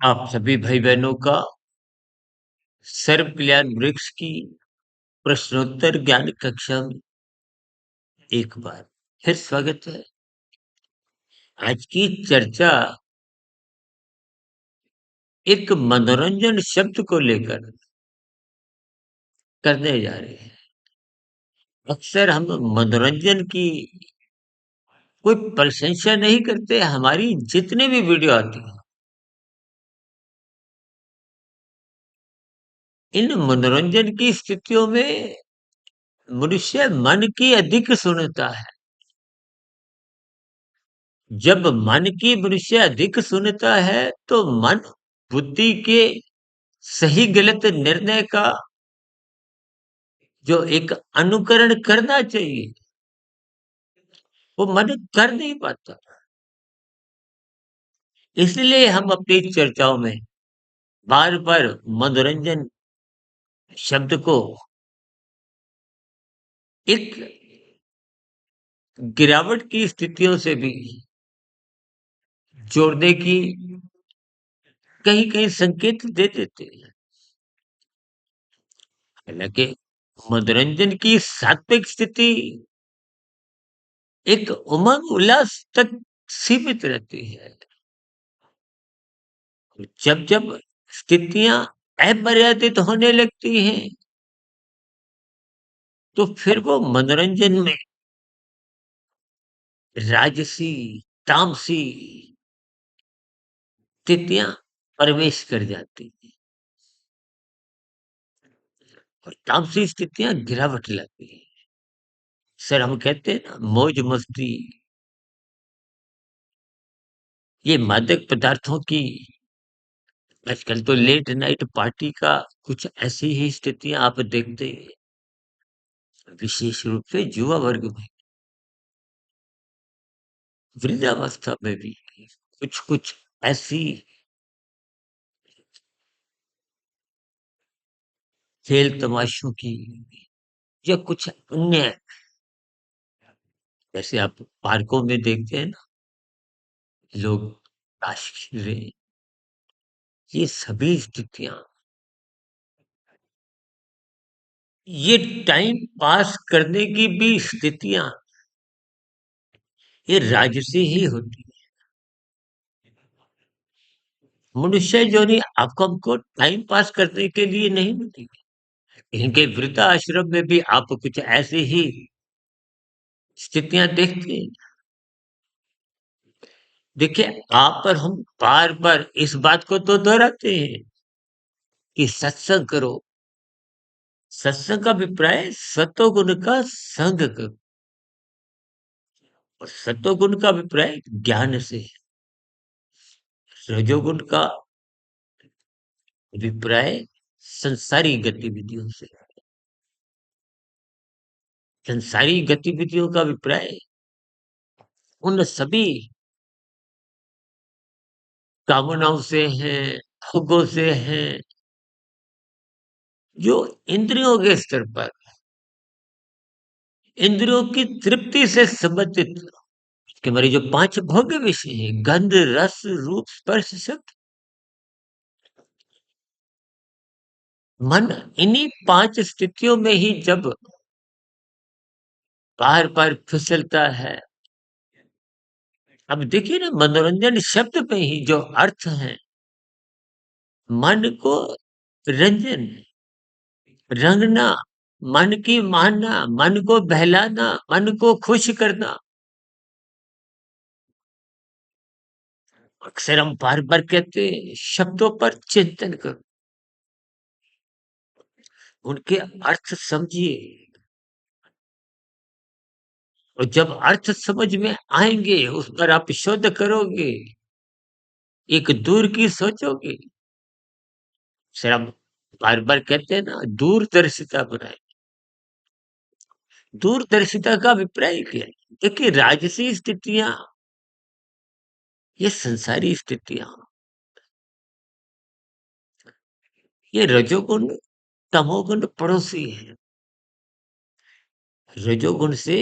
आप सभी भाई बहनों का सर्व कल्याण वृक्ष की प्रश्नोत्तर ज्ञान कक्षा में एक बार फिर स्वागत है। आज की चर्चा एक मनोरंजन शब्द को लेकर करने जा रहे हैं। अक्सर हम मनोरंजन की कोई प्रशंसा नहीं करते। हमारी जितने भी वीडियो आती हैं, इन मनोरंजन की स्थितियों में मनुष्य मन की अधिक सुनता है। जब मन की मनुष्य अधिक सुनता है, तो मन बुद्धि के सही गलत निर्णय का जो एक अनुकरण करना चाहिए, वो मन कर नहीं पाता। इसलिए हम अपनी चर्चाओं में बार बार मनोरंजन शब्द को एक गिरावट की स्थितियों से भी जोड़ने की कहीं कहीं संकेत दे देते हैं। हालांकि मनोरंजन की सात्विक स्थिति एक उमंग उल्लास तक सीमित रहती है। जब जब स्थितियां अमर्यादित होने लगती हैं, तो फिर वो मनोरंजन में राजसी, तामसी स्थितियां प्रवेश कर जाती हैं और तामसी स्थितियां गिरावट लाती हैं। सर, हम कहते हैं ना, मौज मस्ती, ये मादक पदार्थों की आजकल तो लेट नाइट पार्टी का कुछ ऐसी ही स्थितियां आप देखते हैं, विशेष रूप से युवा वर्ग में, वृद्धावस्था में भी कुछ कुछ ऐसी खेल तमाशों की या कुछ अन्य, जैसे आप पार्कों में देखते हैं ना, लोग ताश खेल रहे हैं, ये सभी स्थितियां, ये टाइम पास करने की भी स्थितियां, ये राजसी ही होती है। मनुष्य जो नहीं, आपको हमको टाइम पास करने के लिए नहीं मिली। इनके वृद्धाश्रम में भी आप कुछ ऐसे ही स्थितियां देखते हैं। देखिए, आप पर हम बार बार इस बात को तो दोहराते हैं कि सत्संग करो। सत्संग का अभिप्राय सतोगुण का संग करो, और सतोगुण का अभिप्राय ज्ञान से है। रजोगुण का अभिप्राय संसारी गतिविधियों से है। संसारी गतिविधियों का अभिप्राय उन सभी कामनाओं से है, भोगों से है, जो इंद्रियों के स्तर पर इंद्रियों की तृप्ति से संबंधित, कि हमारी जो पांच भोग्य विषय है, गंध रस रूप स्पर्श शब्द, मन इन्हीं पांच स्थितियों में ही जब बार बार फिसलता है। अब देखिए ना, मनोरंजन शब्द में ही जो अर्थ है, मन को रंजन, रंगना, मन की मानना, मन को बहलाना, मन को खुश करना। अक्सर हम बार बार कहते हैं, शब्दों पर चिंतन करो, उनके अर्थ समझिए, और जब अर्थ समझ में आएंगे, उस पर आप शोध करोगे, एक दूर की सोचोगे। सर, हम बार बार कहते हैं ना, दूरदर्शिता बनाए। दूरदर्शिता का अभिप्राय क्या है? देखिए, राजसी स्थितियां, ये संसारी स्थितियां, ये रजोगुण तमोगुण पड़ोसी है। रजोगुण से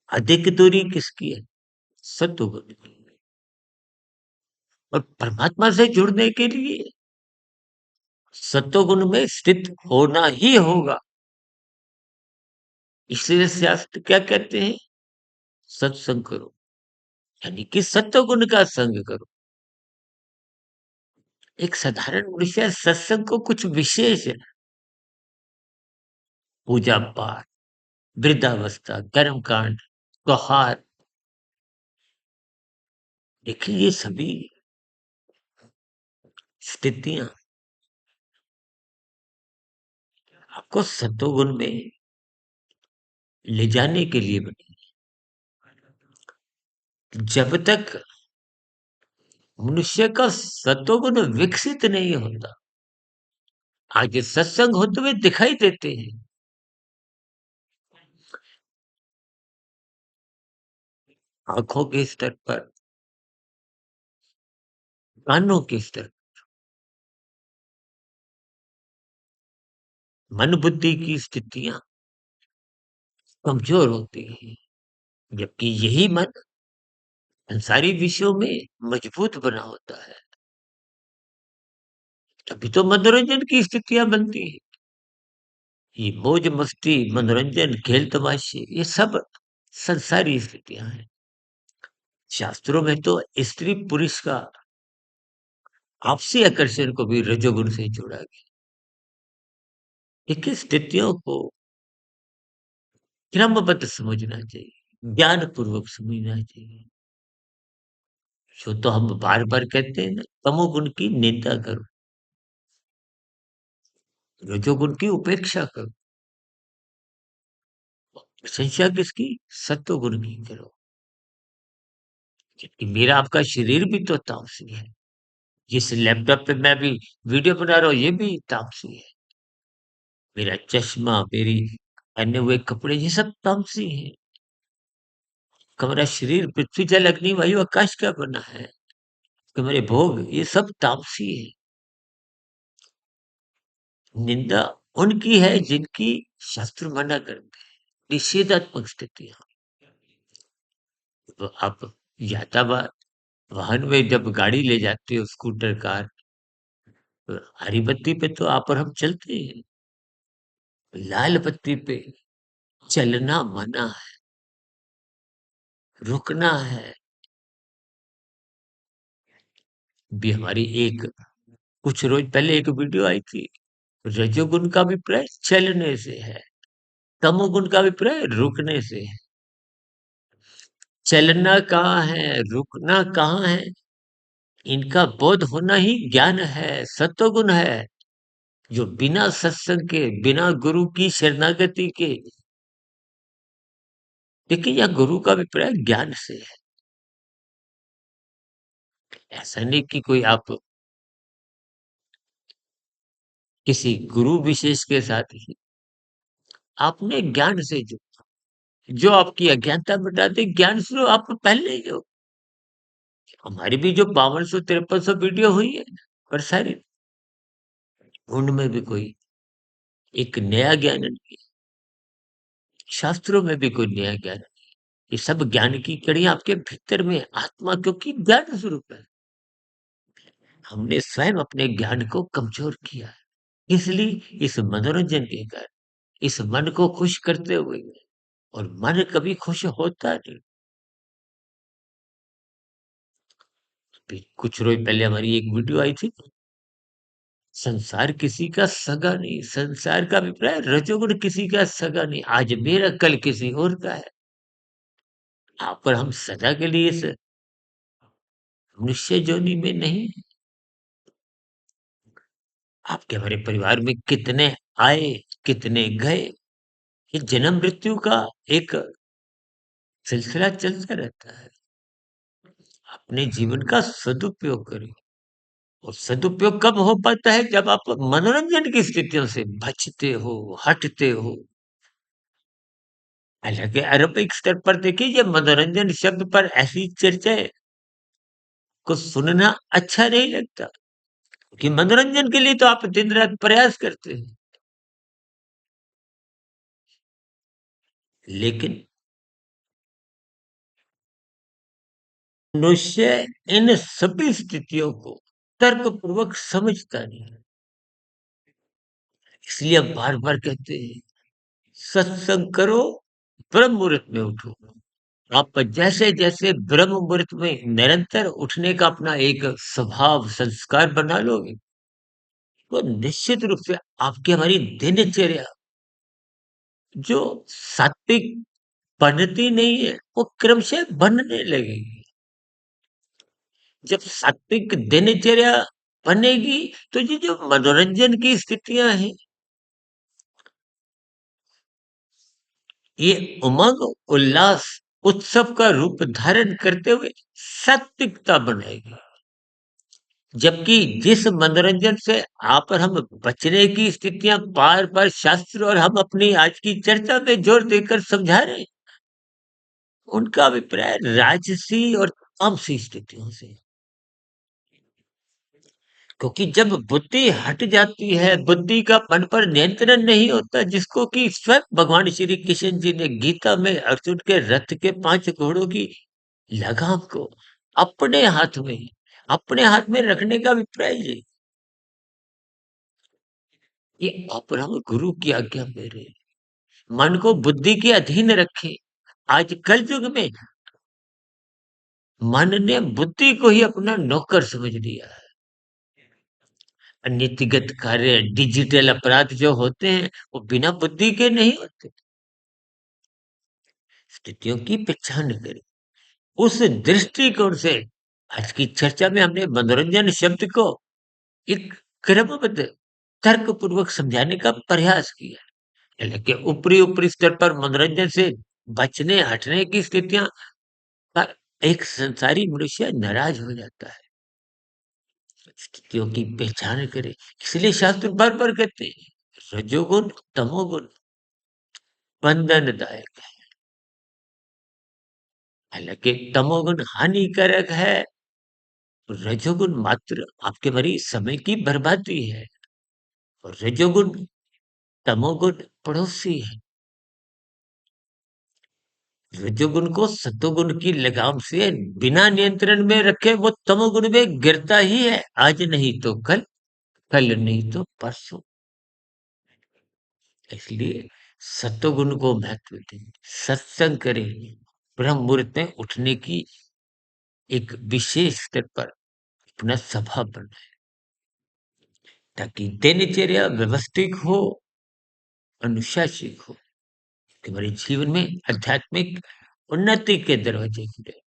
अधिक दूरी किसकी है? सत्वगुण की। और परमात्मा से जुड़ने के लिए सत्वगुण में स्थित होना ही होगा। इसलिए शास्त्र क्या कहते हैं? सत्संग करो, यानी कि सत्वगुण का संग करो। एक साधारण मनुष्य सत्संग को कुछ विशेष पूजा पाठ, वृद्धावस्था, कर्मकांड, त्योहार, देखिए ये सभी स्थितियां आपको सत्वगुण में ले जाने के लिए बनी। जब तक मनुष्य का सत्वगुण विकसित नहीं होता, आगे सत्संग होते हुए दिखाई देते हैं। आंखों के स्तर पर, कानों के स्तर, मन बुद्धि की स्थितियां कमजोर होती हैं, जबकि यही मन संसारी विषयों में मजबूत बना होता है। तभी तो मनोरंजन की स्थितियां बनती हैं। ये मौज मस्ती, मनोरंजन, खेल तमाशे, ये सब संसारी स्थितियां हैं। शास्त्रों में तो स्त्री पुरुष का आपसी आकर्षण को भी रजोगुण से जोड़ा गया। देखिए स्थितियों को क्रमबद्ध समझना चाहिए, ज्ञान पूर्वक समझना चाहिए। जो तो हम बार बार कहते हैं ना, तमोगुण की निंदा करो, रजोगुण की उपेक्षा करो, प्रशंसा किसकी? सत्वगुण की करो। कि मेरा आपका शरीर भी तो तामसी है। जिस लैपटॉप पे मैं अभी वीडियो बना रहा हूँ, ये भी तामसी है। मेरा चश्मा, मेरी पहने हुए कपड़े, ये सब तामसी हैं। हमारा शरीर पृथ्वी, जल, अग्नि, वायु, आकाश का बना है। हमारे भोग, ये सब तामसी है। निंदा उनकी है जिनकी शास्त्र मना करते हैं, निषेधात्मक स्थितियां। तो आप यातायात, वाहन में जब गाड़ी ले जाते हो, स्कूटर, कार, तो हरी बत्ती पे तो आप और हम चलते हैं, लाल बत्ती पे चलना मना है, रुकना है। भी हमारी एक कुछ रोज पहले एक वीडियो आई थी, रजोगुण का अभिप्राय चलने से है, तमोगुण का अभिप्राय रुकने से है। चलना कहाँ है, रुकना कहाँ है? इनका बोध होना ही ज्ञान है, सत्वगुण है, जो बिना सत्संग के, बिना गुरु की शरणागति के, देखिए यह गुरु का अभिप्राय ज्ञान से है। ऐसा नहीं कि कोई आप किसी गुरु विशेष के साथ ही आपने ज्ञान से जो आपकी अज्ञानता मिटा दे, ज्ञान से आप पहले ही हो। हमारी भी जो 5200-5300 वीडियो हुई है प्रसारित, उनमें भी कोई एक नया ज्ञान नहीं, शास्त्रों में भी कोई नया ज्ञान नहीं। ये सब ज्ञान की कड़ियां आपके भीतर में, आत्मा क्योंकि ज्ञान स्वरूप है। हमने स्वयं अपने ज्ञान को कमजोर किया है, इसलिए इस मनोरंजन के कारण, इस मन को खुश करते हुए, और मन कभी खुश होता नहीं। अभी कुछ रोज पहले हमारी एक वीडियो आई थी, संसार किसी का सगा नहीं, संसार का अभिप्राय रजोगुण किसी का सगा नहीं, आज मेरा कल किसी और का है। आप पर हम सदा के लिए इस मनुष्य योनि में नहीं। आपके हमारे परिवार में कितने आए, कितने गए, ये जन्म मृत्यु का एक सिलसिला चलता रहता है। अपने जीवन का सदुपयोग करें। और सदुपयोग कब हो पाता है? जब आप मनोरंजन की स्थितियों से बचते हो, हटते हो। हालांकि आरंभिक स्तर पर देखिए, ये मनोरंजन शब्द पर ऐसी चर्चाएं को सुनना अच्छा नहीं लगता, कि मनोरंजन के लिए तो आप दिन रात प्रयास करते हैं। लेकिन मनुष्य इन सभी स्थितियों को तर्कपूर्वक समझता नहीं है। इसलिए हम बार-बार कहते हैं, सत्संग करो, ब्रह्म मुहूर्त में उठो। आप जैसे-जैसे ब्रह्म मुहूर्त में निरंतर उठने का अपना एक स्वभाव, संस्कार बना लोगे, तो निश्चित रूप से आपकी हमारी दिनचर्या जो सात्विक बनती नहीं है, वो क्रमशः बनने लगेगी। जब सात्विक दिनचर्या बनेगी, तो ये जो मनोरंजन की स्थितियाँ हैं, ये उमंग, उल्लास, उत्सव का रूप धारण करते हुए सात्विकता बनाएगी। जबकि जिस मनोरंजन से आप और हम बचने की स्थितियां बार बार शास्त्र और हम अपनी आज की चर्चा में जोर देकर समझा रहे हैं, उनका अभिप्राय राजसी और तामसी स्थितियों से। क्योंकि जब बुद्धि हट जाती है, बुद्धि का मन पर नियंत्रण नहीं होता, जिसको कि स्वयं भगवान श्री कृष्ण जी ने गीता में अर्जुन के रथ के 5 घोड़ों की लगाम को अपने हाथ में रखने का अभिप्राय ये ये अपरम गुरु की आज्ञा मेरे मन को बुद्धि के अधीन रखे। आज कल युग में मन ने बुद्धि को ही अपना नौकर समझ लिया है। नीतिगत कार्य, डिजिटल अपराध जो होते हैं, वो बिना बुद्धि के नहीं होते। स्थितियों की पहचान करें। उस दृष्टिकोण से आज की चर्चा में हमने मनोरंजन शब्द को एक क्रमबद्ध तर्क पूर्वक समझाने का प्रयास किया। हालांकि ऊपरी ऊपरी स्तर पर मनोरंजन से बचने हटने की स्थितियां पर एक संसारी मनुष्य नाराज हो जाता है। स्थितियों की पहचान करे। इसलिए शास्त्र बार बार कहते हैं, रजोगुण तमोगुण बंधनदायक है। हालांकि तमोगुण हानिकारक है, रजोगुण मात्र आपके भरी समय की बर्बादी है। और रजोगुण तमोगुण पड़ोसी है। रजोगुण को सतोगुण की लगाम से बिना नियंत्रण में रखे वो तमोगुण में गिरता ही है। आज नहीं तो कल, कल नहीं तो परसों। इसलिए सतोगुण को महत्व दें, सत्संग करें, ब्रह्म मुहूर्त में उठने की एक विशेष स्तर पर अपना स्वभाव बनाए, ताकि दिनचर्या व्यवस्थित हो, अनुशासित हो, हमारे जीवन में आध्यात्मिक उन्नति के दरवाजे खुले।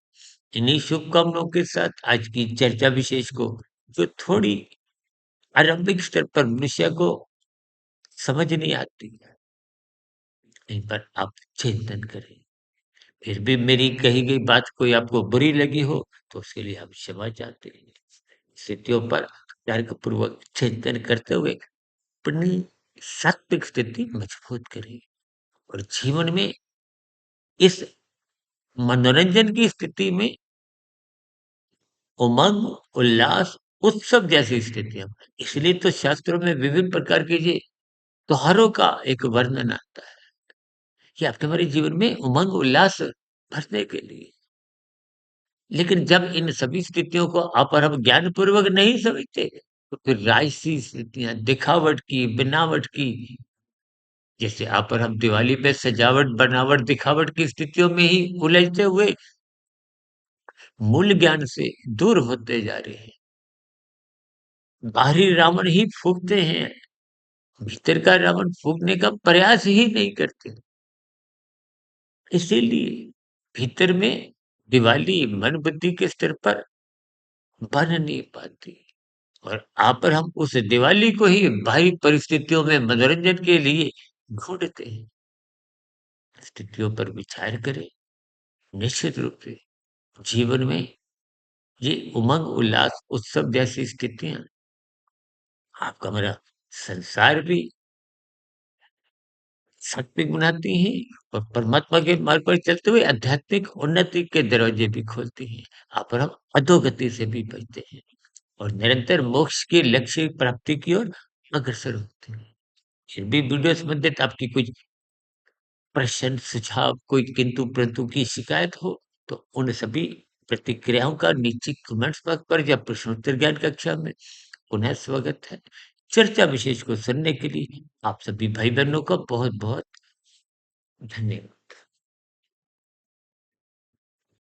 इन्हीं शुभकामनाओं के साथ आज की चर्चा विशेष को, जो थोड़ी आरंभिक स्तर पर मनुष्य को समझ नहीं आती है, इन पर आप चिंतन करें। फिर भी मेरी कही गई बात कोई आपको बुरी लगी हो, तो उसके लिए हम क्षमा चाहते हैं। स्थितियों पर तर्कपूर्वक चिंतन करते हुए अपनी सात्विक स्थिति मजबूत करें और जीवन में इस मनोरंजन की स्थिति में उमंग, उल्लास, उत्सव जैसी स्थितियां। इसलिए तो शास्त्रों में विभिन्न प्रकार के ये त्योहारों का एक वर्णन आता है कि आपके हमारे जीवन में उमंग उल्लास भरने के लिए। लेकिन जब इन सभी स्थितियों को आप और हम ज्ञान पूर्वक नहीं समझते, तो फिर राजसी स्थितियां दिखावट की, बनावट की, जैसे आप और हम दिवाली पे सजावट, बनावट, दिखावट की स्थितियों में ही उलझते हुए मूल ज्ञान से दूर होते जा रहे हैं। बाहरी रावण ही फूकते हैं, भीतर का रावण फूकने का प्रयास ही नहीं करते। इसीलिए भीतर में दिवाली मन बुद्धि के स्तर पर बन नहीं पाती और आप और हम उस दिवाली को ही बाहरी परिस्थितियों में मनोरंजन के लिए ढूंढते हैं। स्थितियों पर विचार करें। निश्चित रूप से जीवन में ये उमंग उल्लास उत्सव जैसी स्थितियां आपका मेरा संसार भी सात्विक बनाती हैं और परमात्मा के मार्ग पर चलते हुए आध्यात्मिक उन्नति के दरवाजे भी खोलती हैं। आप और हम अधोगति से भी बचते हैं और निरंतर मोक्ष के लक्ष्य प्राप्ति की ओर अग्रसर होते हैं। फिर भी वीडियो संबंधित आपकी कुछ प्रश्न, सुझाव, कोई किंतु परंतु की शिकायत हो, तो उन सभी प्रतिक्रियाओं का नीचे कमेंट्स बॉक्स पर या प्रश्नोत्तर ज्ञान कक्षा में पुनः स्वागत है। चर्चा विशेष को सुनने के लिए आप सभी भाई-बहनों का बहुत-बहुत धन्यवाद।